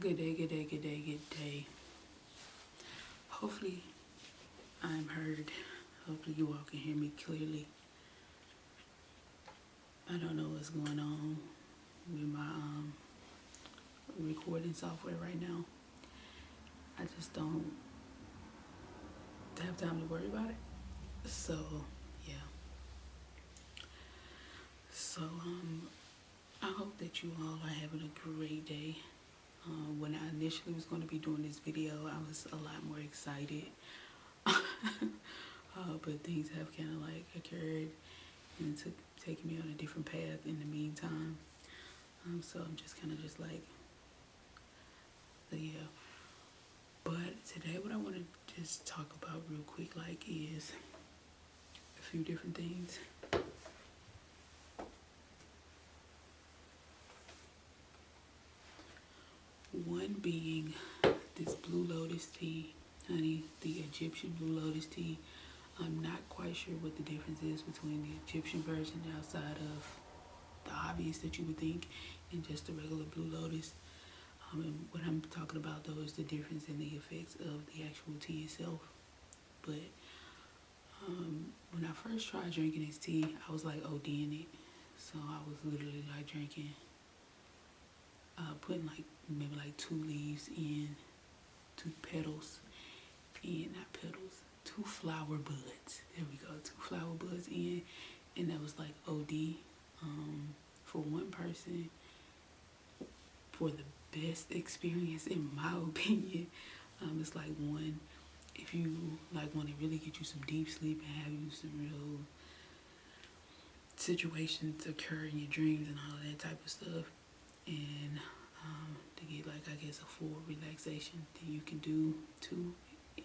Good day, good day, good day, good day. Hopefully I'm heard. Hopefully you all can hear me clearly. I don't know what's going on with my recording software right now. I just don't have time to worry about it. So yeah. So I hope that you all are having a great day. When I initially was going to be doing this video, I was a lot more excited. But things have kind of like occurred and taken me on a different path in the meantime. So I'm just kind of just like, so yeah. But today what I want to just talk about real quick like is a few different things. One being this Blue Lotus tea, honey, the Egyptian Blue Lotus tea. I'm not quite sure what the difference is between the Egyptian version outside of the obvious that you would think and just the regular Blue Lotus. And what I'm talking about though is the difference in the effects of the actual tea itself. But when I first tried drinking this tea, I was like ODing it. So I was literally like drinking, putting like maybe like 2 leaves in, 2 petals in, not petals, 2 flower buds. There we go, 2 flower buds in, and that was like OD. For one person, for the best experience in my opinion, it's like one, if you like want to really get you some deep sleep and have you some real situations occur in your dreams and all of that type of stuff, and to get like I guess a full relaxation, then you can do 2,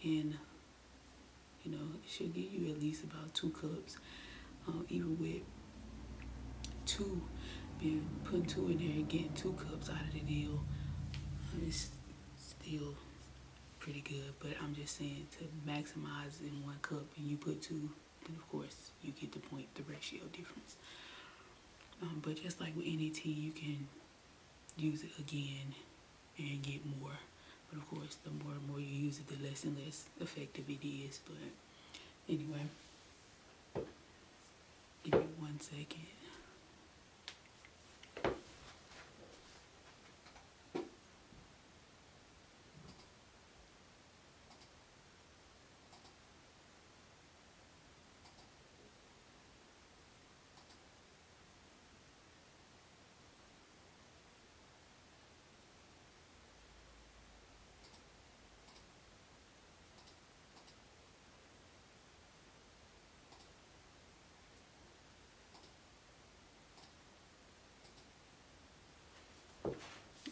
and you know it should give you at least about 2 cups. Even with 2, being putting 2 in there and getting 2 cups out of the deal, it's still pretty good. But I'm just saying to maximize in 1 cup and you put 2, then of course you get the point, the ratio difference. But just like with any tea, you can use it again and get more. But of course, the more you use it, the less and less effective it is. But anyway, give me 1 second.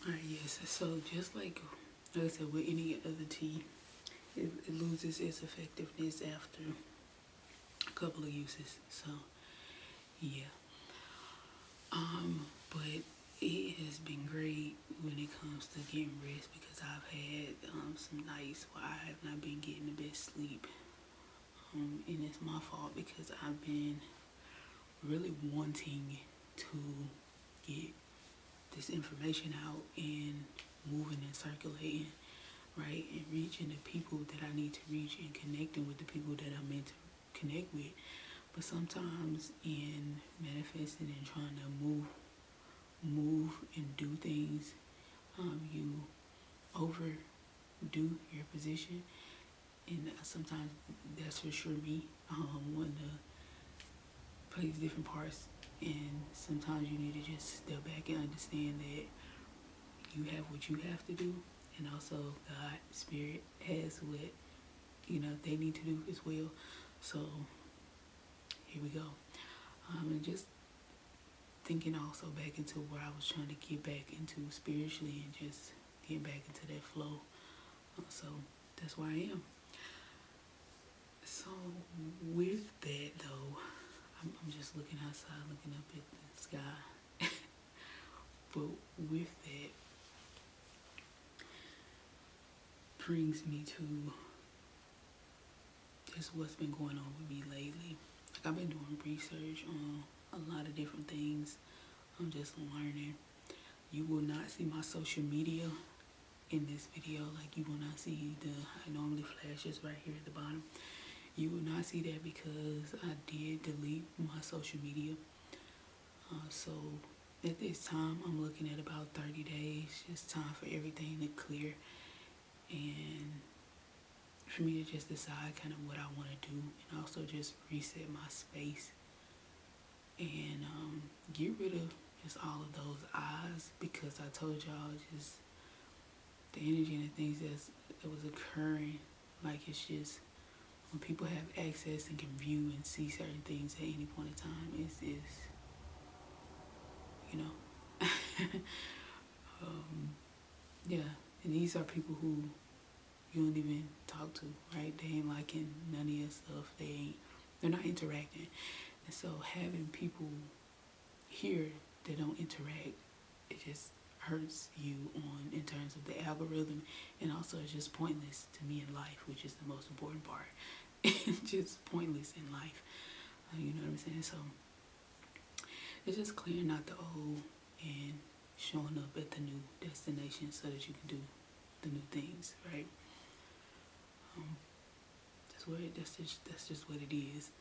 Alright, yes, so just like I said with any other tea, it loses its effectiveness after a couple of uses. So yeah. But it has been great when it comes to getting rest, because I've had some nights where I have not been getting the best sleep. And it's my fault because I've been really wanting to get this information out and moving and circulating, right, and reaching the people that I need to reach and connecting with the people that I'm meant to connect with. But sometimes in manifesting and trying to move and do things, you overdo your position, and sometimes that's for sure me. Wanting to play different parts, and sometimes you need to just step back and understand that you have what you have to do, and also God, Spirit has what they need to do as well. So here we go. And just thinking also back into where I was trying to get back into spiritually and just getting back into that flow. So that's where I am. So with that though, I'm just looking outside, looking up at the sky. But with that brings me to just what's been going on with me lately. Like I've been doing research on a lot of different things. I'm just learning. You will not see my social media in this video. Like, you will not see I normally flashes right here at the bottom. You will not see that because I did delete my social media. So at this time, I'm looking at about 30 days. Just time for everything to clear, and for me to just decide kind of what I want to do, and also just reset my space and get rid of just all of those eyes, because I told y'all just the energy and the things that was occurring. Like, it's just when people have access and can view and see certain things at any point in time, is you know. Yeah, and these are people who you don't even talk to, right? They ain't liking none of your stuff. They're not interacting. And so having people here that don't interact, it just hurts you in terms of the algorithm, and also it's just pointless to me in life, which is the most important part. It's just pointless in life. You know what I'm saying? So it's just clearing out the old and showing up at the new destination so that you can do the new things, right? That's just what it is.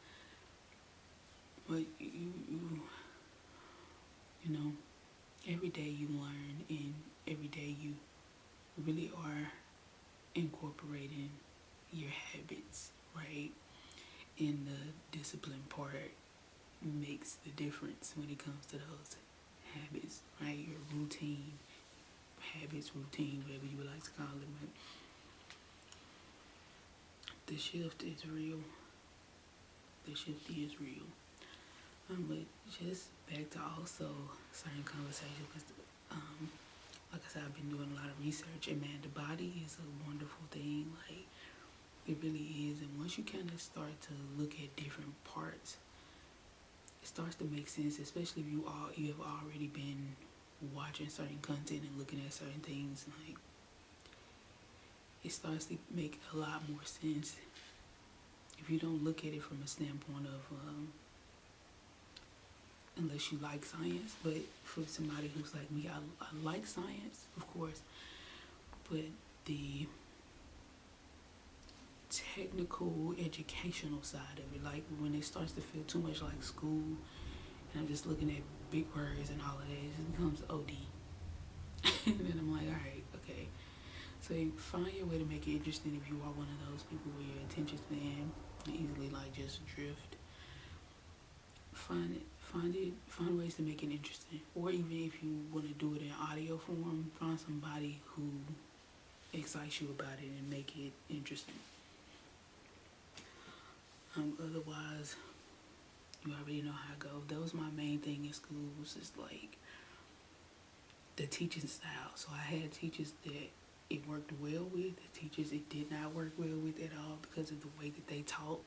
But you know, every day you learn, and every day you really are incorporating your habits, right? And the discipline part makes the difference when it comes to those habits, right? Your routine, whatever you would like to call it. But the shift is real. But just back to also certain conversations, because like I said, I've been doing a lot of research, and man, the body is a wonderful thing. Like, it really is. And once you kind of start to look at different parts, it starts to make sense, especially if you have already been watching certain content and looking at certain things. Like, it starts to make a lot more sense if you don't look at it from a standpoint of unless you like science. But for somebody who's like me, I like science, of course, but the technical, educational side of it, like when it starts to feel too much like school, and I'm just looking at big words and all of that, it just becomes OD. And then I'm like, alright, okay. So you find your way to make it interesting if you are one of those people where your attention span easily like just drift. Find ways to make it interesting. Or even if you want to do it in audio form, find somebody who excites you about it and make it interesting. Otherwise, you already know how it goes. That was my main thing in school, was just like the teaching style. So I had teachers that it worked well with, the teachers it did not work well with at all because of the way that they taught.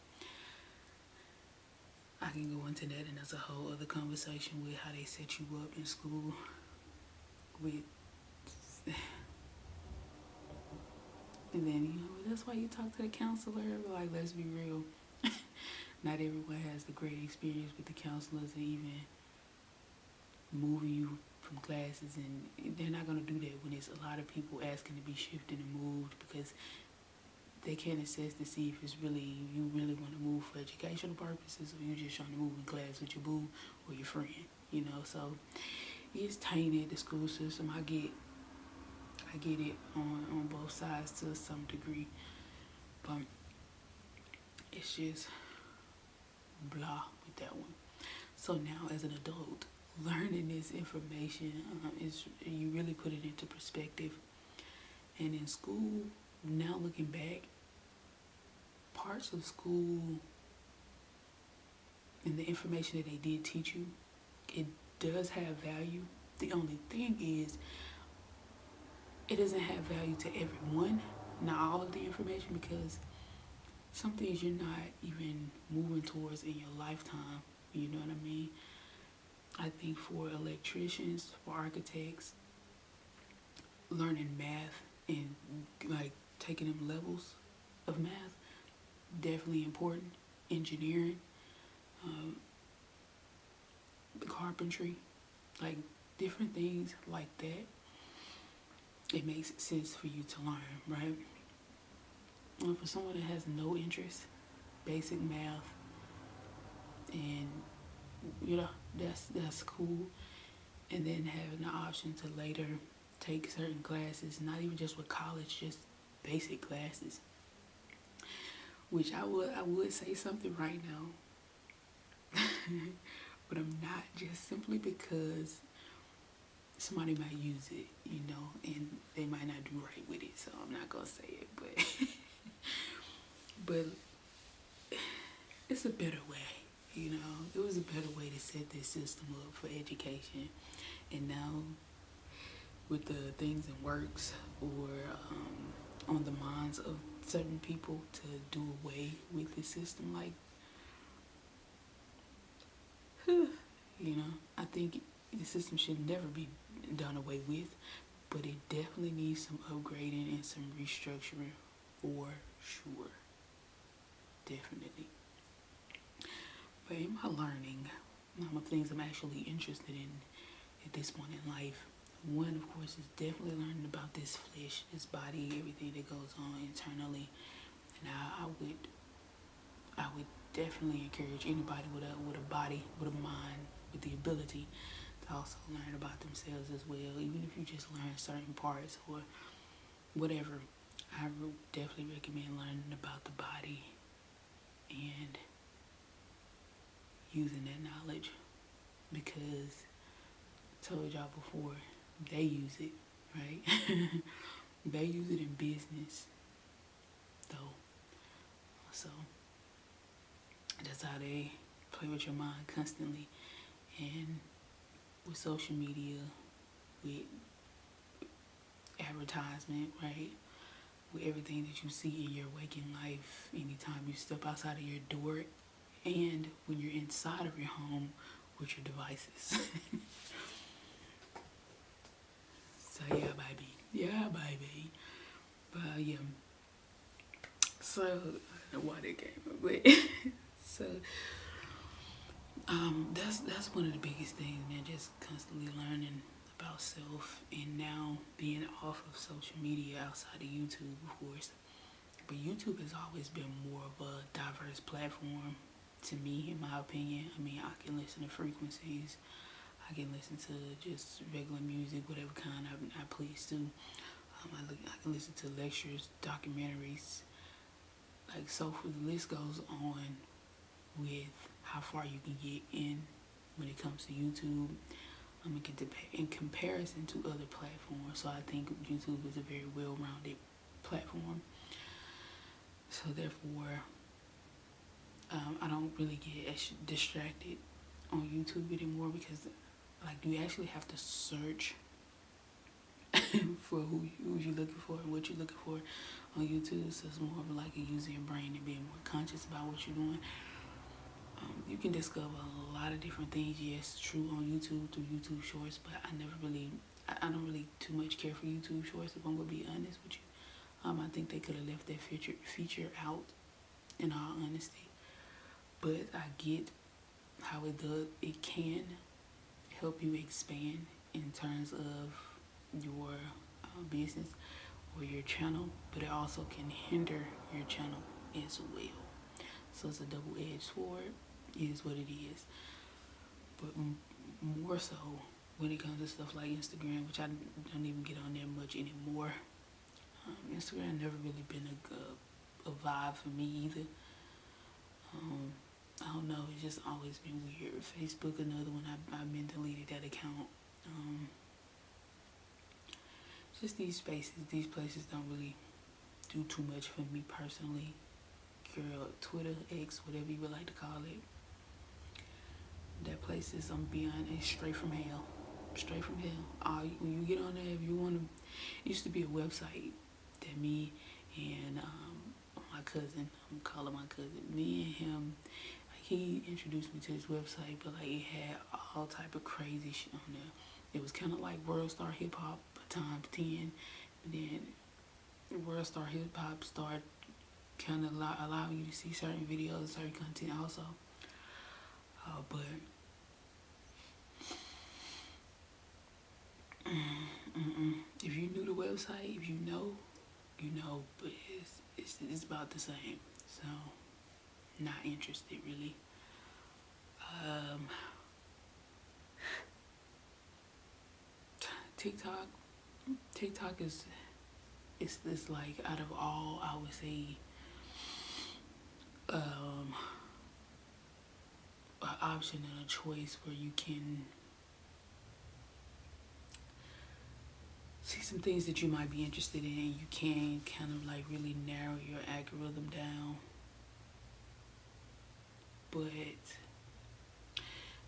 I can go into that, and that's a whole other conversation with how they set you up in school with, and then, you know, that's why you talk to the counselor. Like, let's be real. Not everyone has the great experience with the counselors, and even moving you from classes, and they're not going to do that when it's a lot of people asking to be shifted and moved, because they can't assess to see if it's really, you really want to move for educational purposes, or you're just trying to move in class with your boo or your friend, you know. So it's tainted, the school system. I get it on both sides to some degree, but it's just blah with that one. So now, as an adult, learning this information, you really put it into perspective. And in school, now looking back, parts of school and the information that they did teach you, it does have value. The only thing is, it doesn't have value to everyone, not all of the information, because some things you're not even moving towards in your lifetime, you know what I mean? I think for electricians, for architects, learning math and like taking them levels of math, definitely important. Engineering, carpentry, like different things like that it makes sense for you to learn, right? And for someone that has no interest, basic math, and that's cool. And then having the option to later take certain classes, not even just with college, just basic classes. Which I would say something right now, but I'm not, just simply because somebody might use it, and they might not do right with it. So I'm not gonna say it, but it's a better way. It was a better way to set this system up for education. And now, with the things in works or on the minds of certain people to do away with the system, like, I think the system should never be done away with, but it definitely needs some upgrading and some restructuring for sure. Definitely. But in my learning, of things I'm actually interested in at this point in life, one, of course, is definitely learning about this flesh, this body, everything that goes on internally. And I would definitely encourage anybody with a body, with a mind, with the ability to also learn about themselves as well. Even if you just learn certain parts or whatever, I would definitely recommend learning about the body and using that knowledge, because I told y'all before, they use it, right? They use it in business, though. So that's how they play with your mind constantly. And with social media, with advertisement, right? With everything that you see in your waking life, anytime you step outside of your door, and when you're inside of your home with your devices. So yeah, baby. Yeah, baby. But yeah. So I don't know why that came up, but so that's one of the biggest things, man. Just constantly learning about self, and now being off of social media outside of YouTube, of course. But YouTube has always been more of a diverse platform to me, in my opinion. I mean, I can listen to frequencies, I can listen to just regular music, whatever kind I please to. I can listen to lectures, documentaries, like, so the list goes on with how far you can get in when it comes to YouTube. In comparison to other platforms. So I think YouTube is a very well-rounded platform. So therefore, I don't really get distracted on YouTube anymore, because, like, you actually have to search for who you're looking for and what you're looking for on YouTube. So it's more of like a using your brain and being more conscious about what you're doing. You can discover a lot of different things, yes, true, on YouTube through YouTube Shorts, but I don't really too much care for YouTube Shorts, if I'm gonna be honest with you. I think they could have left that feature out, in all honesty. But I get how it can help you expand in terms of your business or your channel, but it also can hinder your channel as well. So it's a double-edged sword. It is what it is. But more so when it comes to stuff like Instagram, which I don't even get on there much anymore. Instagram never really been a vibe for me either. I don't know, it's just always been weird. Facebook, another one, I've been deleted that account. Just these places don't really do too much for me personally. Girl, Twitter, X, whatever you would like to call it. That place is, I'm beyond, it's straight from hell. Straight from hell. When you get on there, if you want to, it used to be a website that me and my cousin, I'm calling my cousin, me and him, like, he introduced me to this website, but like, it had all type of crazy shit on there. It was kind of like World Star Hip Hop times 10, and then World Star Hip Hop started kind of allowing you to see certain videos, certain content also. But If you knew the website, if you know, you know, but it's about the same. So, not interested really. Um, TikTok. TikTok is it's like out of all, I would say, um, an option and a choice where you can see some things that you might be interested in, and you can kind of like really narrow your algorithm down. But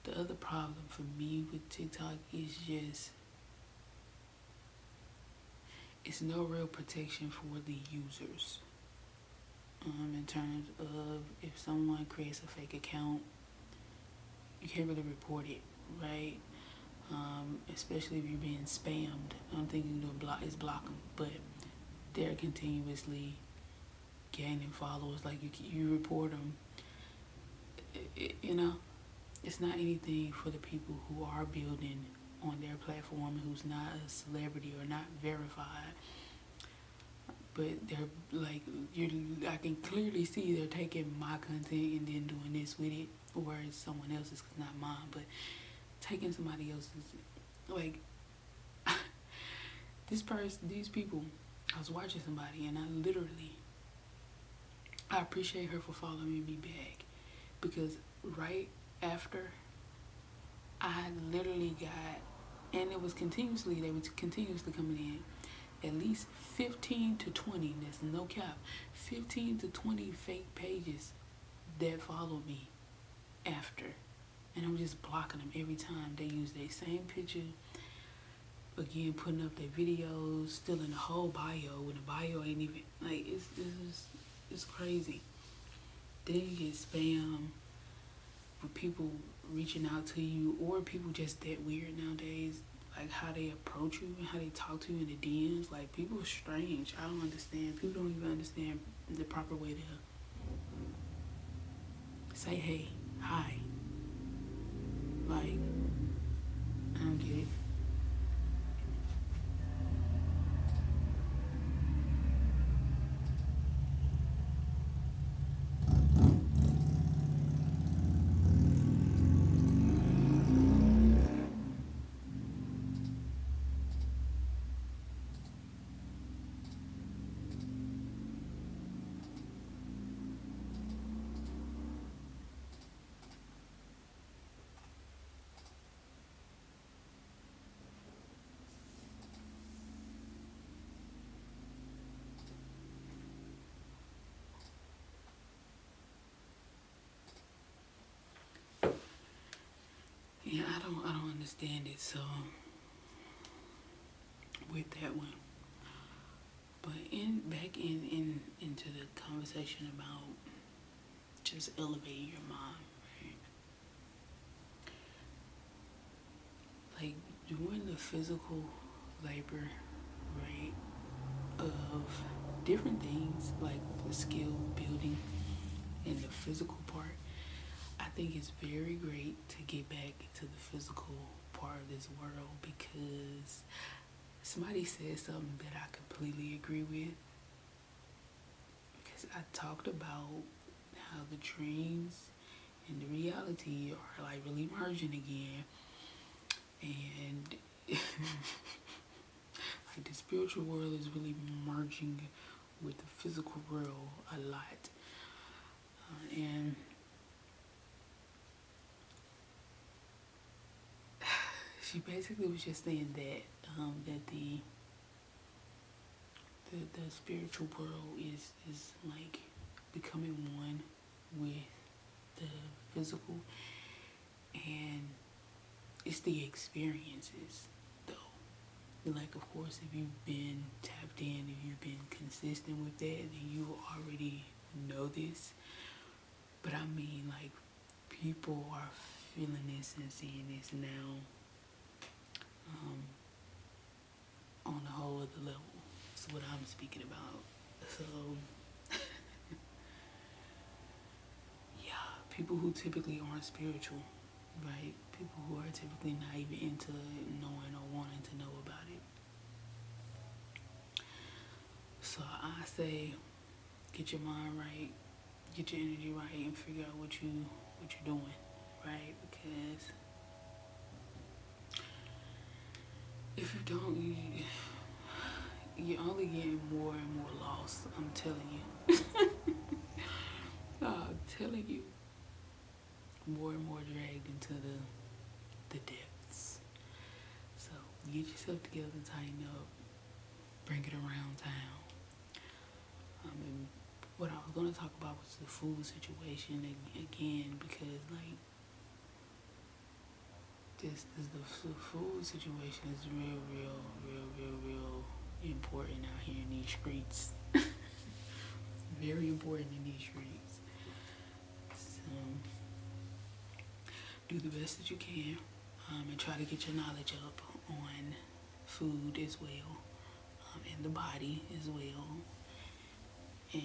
the other problem for me with TikTok is just it's no real protection for the users. In terms of if someone creates a fake account, you can't really report it, right? Especially if you're being spammed. I don't think you can do block them, but they're continuously gaining followers. Like you report them, you know, it's not anything for the people who are building on their platform who's not a celebrity or not verified. But they're like, I can clearly see they're taking my content and then doing this with it, or it's someone else's, cause not mine, but taking somebody else's, like, these people, I was watching somebody and I appreciate her for following me back, because right after I literally got, and it was continuously, they were continuously coming in, at least 15 to 20, that's no cap, 15 to 20 fake pages that follow me after. And I'm just blocking them every time. They use their same picture, again, putting up their videos, still in the whole bio, when the bio ain't even, like, it's crazy. Then you get spam with people reaching out to you, or people just that weird nowadays, like how they approach you and how they talk to you in the DMs. Like, people are strange. I don't understand. People don't even understand the proper way to say hey, hi. Like, I don't get it. Yeah, I don't understand it. So with that one, but back into the conversation about just elevating your mind, right? Like, doing the physical labor, right, of different things, like the skill building and the physical part. I think it's very great to get back to the physical part of this world, because somebody said something that I completely agree with. Because I talked about how the dreams and the reality are like really merging again, and like the spiritual world is really merging with the physical world a lot, and she basically was just saying that that the spiritual world is like becoming one with the physical, and it's the experiences though. Like, of course, if you've been tapped in, if you've been consistent with that, then you already know this. But I mean, like, people are feeling this and seeing this now on a whole other level. That's what I'm speaking about. So, yeah, people who typically aren't spiritual, right? People who are typically not even into knowing or wanting to know about it. So I say, get your mind right, get your energy right, and figure out what you're doing, right? Because if you don't, you're only getting more and more lost. I'm telling you. I'm telling you, more and more dragged into the depths. So get yourself together, tighten up, bring it around town. And what I was going to talk about was the food situation again, because like the food situation is real important out here in these streets. Very important in these streets. So do the best that you can, and try to get your knowledge up on food as well, and the body as well, and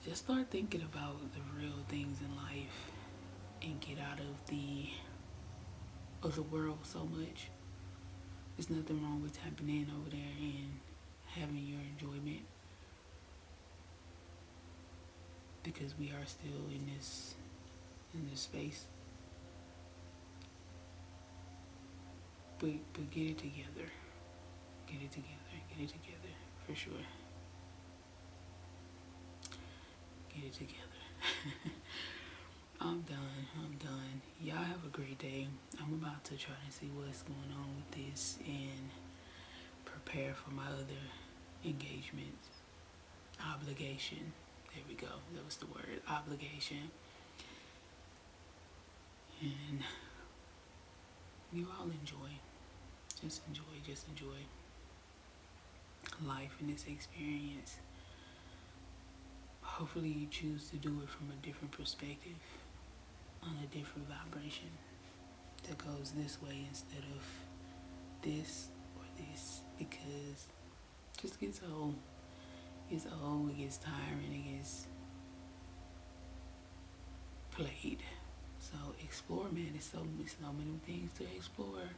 just start thinking about the real things in life and get out of the world so much. There's nothing wrong with tapping in over there and having your enjoyment, because we are still in this space. But get it together. Get it together for sure. Get it together. I'm done. Y'all have a great day. I'm about to try to see what's going on with this and prepare for my other engagement. Obligation. There we go. That was the word. Obligation. And you all enjoy. Just enjoy life in this experience. Hopefully you choose to do it from a different perspective, on a different vibration that goes this way instead of this or this, because it just gets old. It gets tiring, it gets played. So explore, man. There's so many things to explore.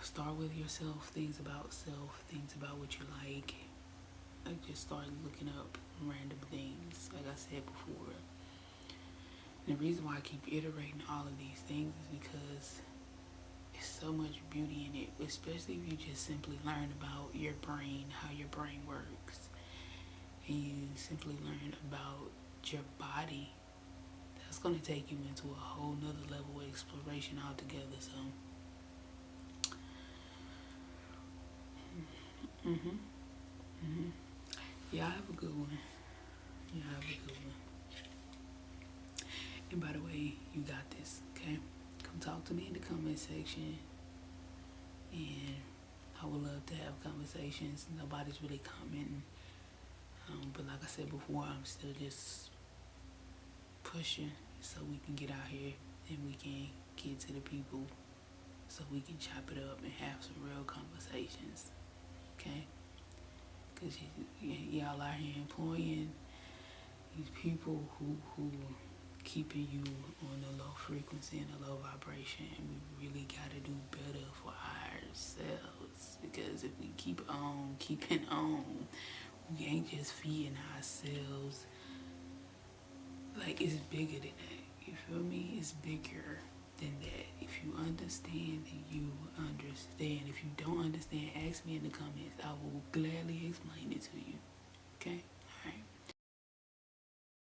Start with yourself, things about self, things about what you like. I just started looking up random things, like I said before. And the reason why I keep iterating all of these things is because there's so much beauty in it, especially if you just simply learn about your brain, how your brain works, and you simply learn about your body. That's going to take you into a whole nother level of exploration altogether. So y'all have a good one. And by the way, you got this, okay? Come talk to me in the comment section, and I would love to have conversations. Nobody's really commenting, but like I said before, I'm still just pushing so we can get out here and we can get to the people, so we can chop it up and have some real conversations, okay? Because y'all out here employing these people who keeping you on a low frequency and a low vibration, and we really got to do better for ourselves, because if we keeping on, we ain't just feeding ourselves. Like, it's bigger than that, you feel me? It's bigger than that. If you understand, then you understand. If you don't understand, ask me in the comments. I will gladly explain it